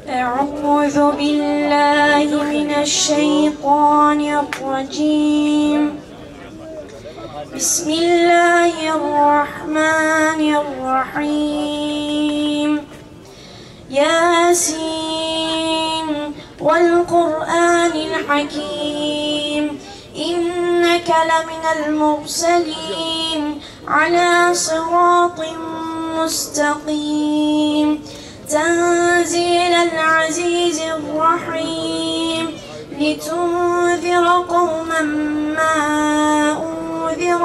أعوذ بالله من الشيطان الرجيم. بسم الله الرحمن الرحيم. ياسين والقرآن الحكيم إنك لمن المرسلين على صراط مستقيم تنزيل العزيز الرحيم لتنذر قوما ما أنذر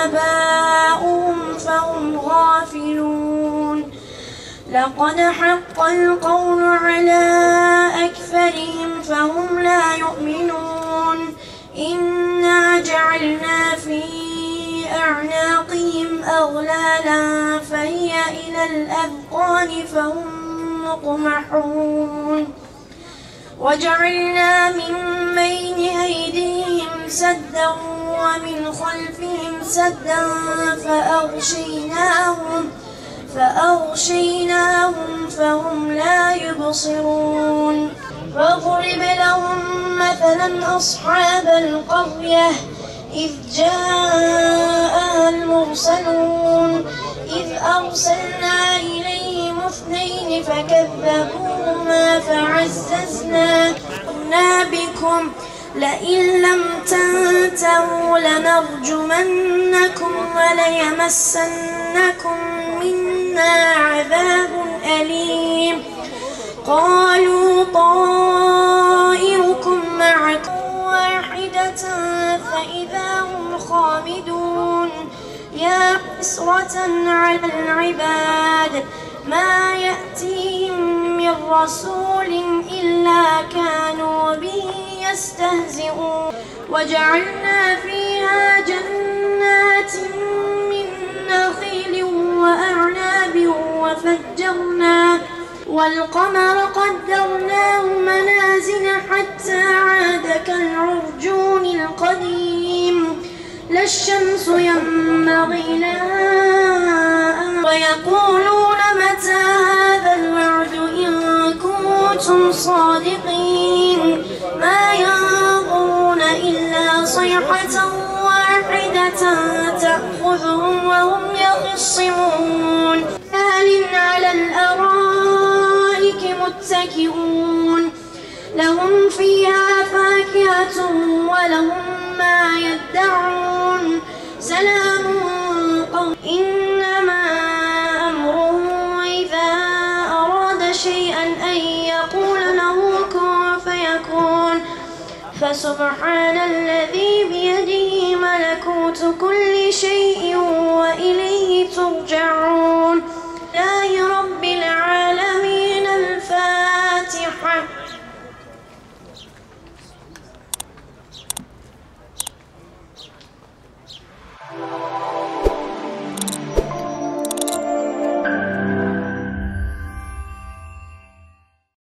آباؤهم فهم غافلون. لقد حق القول على أكثرهم فهم لا يؤمنون. إنا جعلنا في أعناقهم أغلالا فهي إلى الأذقان فهم مقمحون. وجعلنا من بين أيديهم سدا ومن خلفهم سدا فأغشيناهم فهم لا يبصرون. واضرب لهم مثلا أصحاب القرية إذ جاءها المرسلون إذ أرسلنا إليهم اثنين فكذبوهما فعززنا بكم لئن لم تنتهوا لنرجمنكم وليمسنكم منا عذاب أليم. قالوا طائركم معكم واحدة فإذا هم خامدون. يا حسرة على العباد ما يأتيهم من رسول إلا كانوا به يستهزئون. وجعلنا فيها جنات من نخيل وأعناب والقمر قدرناه منازل حتى عاد كالعرجون القديم. لا الشمس ينبغي لها ويقولون متى هذا الوعد إن كنتم صادقين. ما ينظرون إلا صيحة واحدة تأخذهم وهم يخصمون. على الأرائك متكئون لهم فيها فاكهة ولهم ما يدعون. سلام قوم إنما أمره إذا أراد شيئا أن يقول له كن فيكون. فسبحان الذي بيده ملكوت كل شيء وإليه ترجعون. لله رب العالمين.